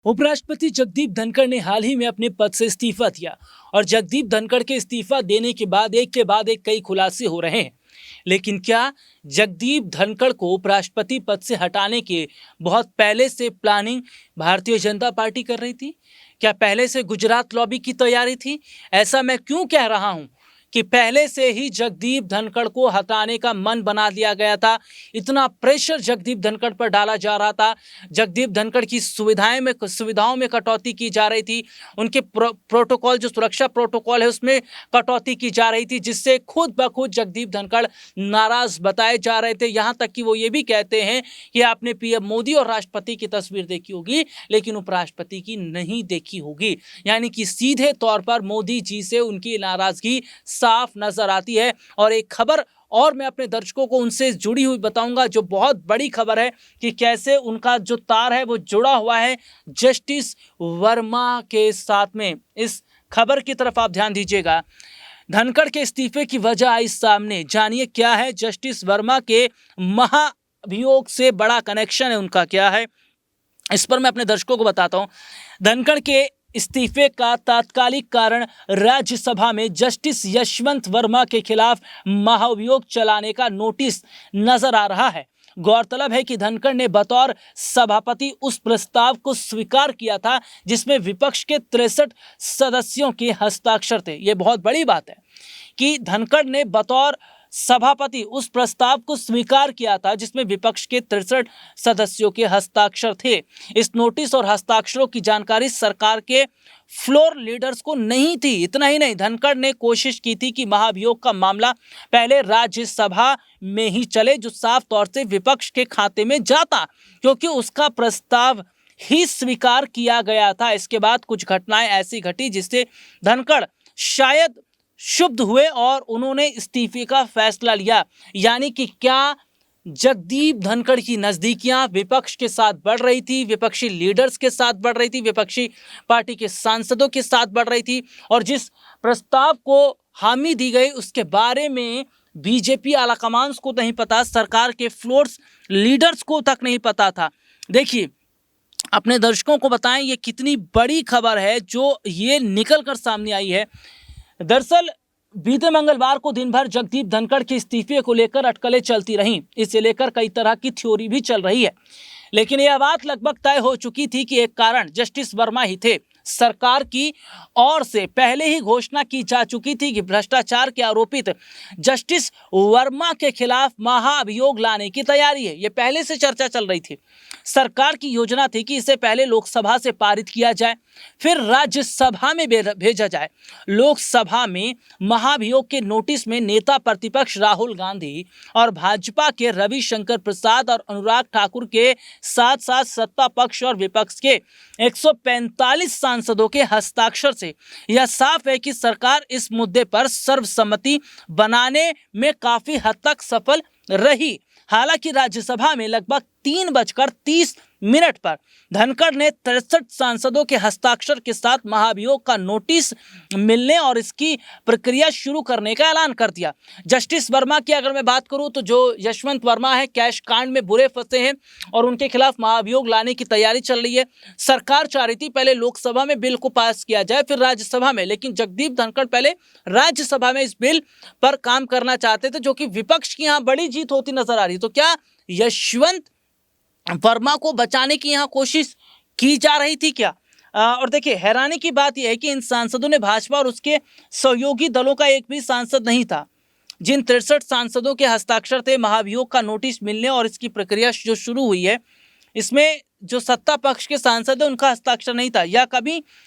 उपराष्ट्रपति जगदीप धनखड़ ने हाल ही में अपने पद से इस्तीफा दिया और जगदीप धनखड़ के इस्तीफा देने के बाद एक कई खुलासे हो रहे हैं। लेकिन क्या जगदीप धनखड़ को उपराष्ट्रपति पद से हटाने के बहुत पहले से प्लानिंग भारतीय जनता पार्टी कर रही थी? क्या पहले से गुजरात लॉबी की तैयारी थी? ऐसा मैं क्यों कह रहा हूं कि पहले से ही जगदीप धनखड़ को हटाने का मन बना लिया गया था। इतना प्रेशर जगदीप धनखड़ पर डाला जा रहा था। जगदीप धनखड़ की सुविधाओं में कटौती की जा रही थी। उनके प्रोटोकॉल, जो सुरक्षा प्रोटोकॉल है, उसमें कटौती की जा रही थी, जिससे खुद ब खुद जगदीप धनखड़ नाराज बताए जा रहे थे। यहाँ तक कि वो ये भी कहते हैं कि आपने पीएम मोदी और राष्ट्रपति की तस्वीर देखी होगी, लेकिन उपराष्ट्रपति की नहीं देखी होगी। यानी कि सीधे तौर पर मोदी जी से उनकी नाराजगी साफ नजर आती है। और एक खबर और मैं अपने दर्शकों को उनसे जुड़ी हुई बताऊंगा, जो बहुत बड़ी खबर है कि कैसे उनका जो तार है वो जुड़ा हुआ है जस्टिस वर्मा के साथ में। इस खबर की तरफ आप ध्यान दीजिएगा। धनखड़ के इस्तीफे की वजह आई सामने, जानिए क्या है। जस्टिस वर्मा के महाभियोग से बड़ा कनेक्शन है उनका, क्या है इस पर मैं अपने दर्शकों को बताता हूं। धनखड़ के इस्तीफे का तात्कालिक कारण राज्यसभा में जस्टिस यशवंत वर्मा के खिलाफ महाभियोग चलाने का नोटिस नजर आ रहा है। गौरतलब है कि धनखड़ ने बतौर सभापति उस प्रस्ताव को स्वीकार किया था जिसमें विपक्ष के 63 सदस्यों के हस्ताक्षर थे। यह बहुत बड़ी बात है कि धनखड़ ने बतौर सभापति उस प्रस्ताव को स्वीकार किया था जिसमें विपक्ष के 63 सदस्यों के हस्ताक्षर थे। इस नोटिस और हस्ताक्षरों की जानकारी सरकार के फ्लोर लीडर्स को नहीं थी। इतना ही नहीं, धनखड़ ने कोशिश की थी कि महाभियोग का मामला पहले राज्यसभा में ही चले, जो साफ तौर से विपक्ष के खाते में जाता, क्योंकि उसका प्रस्ताव ही स्वीकार किया गया था। इसके बाद कुछ घटनाएं ऐसी घटी जिससे धनखड़ शायद क्षुब्ध हुए और उन्होंने इस्तीफे का फैसला लिया। यानी कि क्या जगदीप धनखड़ की नजदीकियां विपक्ष के साथ बढ़ रही थी, विपक्षी लीडर्स के साथ बढ़ रही थी, विपक्षी पार्टी के सांसदों के साथ बढ़ रही थी, और जिस प्रस्ताव को हामी दी गई उसके बारे में बीजेपी आलाकमान को नहीं पता, सरकार के फ्लोर्स लीडर्स को तक नहीं पता था। देखिए, अपने दर्शकों को बताएं ये कितनी बड़ी खबर है जो ये निकल कर सामने आई है। दरअसल बीते मंगलवार को दिन भर जगदीप धनखड़ के इस्तीफे को लेकर अटकलें चलती रहीं। इसे लेकर कई तरह की थ्योरी भी चल रही है, लेकिन यह बात लगभग तय हो चुकी थी कि एक कारण जस्टिस वर्मा ही थे। सरकार की ओर से पहले ही घोषणा की जा चुकी थी कि भ्रष्टाचार के आरोपित जस्टिस वर्मा के खिलाफ महाअभियोग लाने की तैयारी है। यह पहले से चर्चा चल रही थी। सरकार की योजना थी कि इसे पहले लोकसभा से पारित किया जाए, फिर राज्यसभा में भेजा जाए। लोकसभा में महाभियोग के नोटिस में नेता प्रतिपक्ष राहुल गांधी और भाजपा के रविशंकर प्रसाद और अनुराग ठाकुर के साथ साथ सत्ता पक्ष और विपक्ष के 145 सांसदों के हस्ताक्षर से यह साफ है कि सरकार इस मुद्दे पर सर्वसम्मति बनाने में काफी हद तक सफल रही। हालांकि राज्यसभा में लगभग 3:30 पर धनखड़ ने 63 सांसदों के हस्ताक्षर के साथ महाभियोग का नोटिस मिलने और इसकी प्रक्रिया शुरू करने का ऐलान कर दिया। जस्टिस वर्मा की अगर मैं बात करूं तो जो यशवंत वर्मा है, कैश कांड में बुरे फंसे हैं और उनके खिलाफ महाभियोग लाने की तैयारी चल रही है। सरकार चाह रही थी पहले लोकसभा में बिल को पास किया जाए, फिर राज्यसभा में, लेकिन जगदीप धनखड़ पहले राज्यसभा में इस बिल पर काम करना चाहते थे, जो कि विपक्ष की यहाँ बड़ी जीत होती नजर आ रही। तो क्या यशवंत वर्मा को बचाने की यहां कोशिश की जा रही थी क्या? और देखिए, हैरानी की बात यह है कि इन सांसदों ने भाजपा और उसके सहयोगी दलों का एक भी सांसद नहीं था। जिन 63 सांसदों के हस्ताक्षर थे, महाभियोग का नोटिस मिलने और इसकी प्रक्रिया जो शुरू हुई है, इसमें जो सत्ता पक्ष के सांसद है उनका हस्ताक्षर नहीं था।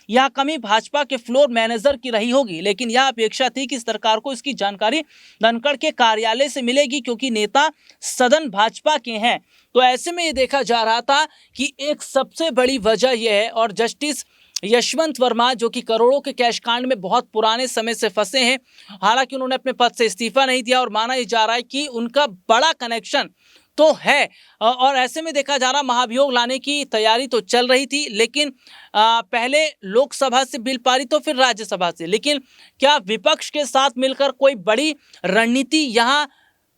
यह कमी भाजपा के फ्लोर मैनेजर की रही होगी, लेकिन यह अपेक्षा थी कि सरकार को इसकी जानकारी धनखड़ के कार्यालय से मिलेगी, क्योंकि नेता सदन भाजपा के हैं। तो ऐसे में ये देखा जा रहा था कि एक सबसे बड़ी वजह यह है, और जस्टिस यशवंत वर्मा जो कि करोड़ों के कैश कांड में बहुत पुराने समय से फंसे हैं, हालांकि उन्होंने अपने पद से इस्तीफा नहीं दिया और माना यह जा रहा है कि उनका बड़ा कनेक्शन तो है। और ऐसे में देखा जा रहा, महाभियोग लाने की तैयारी तो चल रही थी, लेकिन पहले लोकसभा से बिल पारित तो फिर राज्यसभा से। लेकिन क्या विपक्ष के साथ मिलकर कोई बड़ी रणनीति यहाँ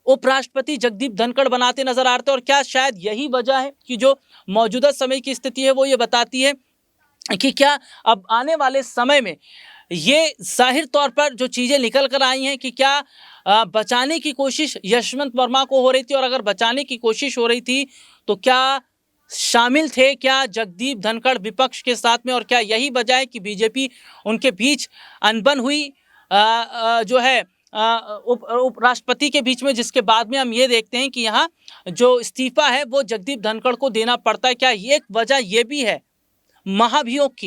उपराष्ट्रपति जगदीप धनखड़ बनाते नजर आ रहे थे? और क्या शायद यही वजह है कि जो मौजूदा समय की स्थिति है वो ये बताती है कि क्या अब आने वाले समय में ये ज़ाहिर तौर पर जो चीज़ें निकल कर आई हैं कि क्या बचाने की कोशिश यशवंत वर्मा को हो रही थी, और अगर बचाने की कोशिश हो रही थी तो क्या शामिल थे क्या जगदीप धनखड़ विपक्ष के साथ में, और क्या यही वजह है कि बीजेपी उनके बीच अनबन हुई जो है उपराष्ट्रपति के बीच में, जिसके बाद में हम ये देखते हैं कि यहाँ जो इस्तीफा है वो जगदीप धनखड़ को देना पड़ता है। क्या ये एक वजह ये भी है महाभियोग की?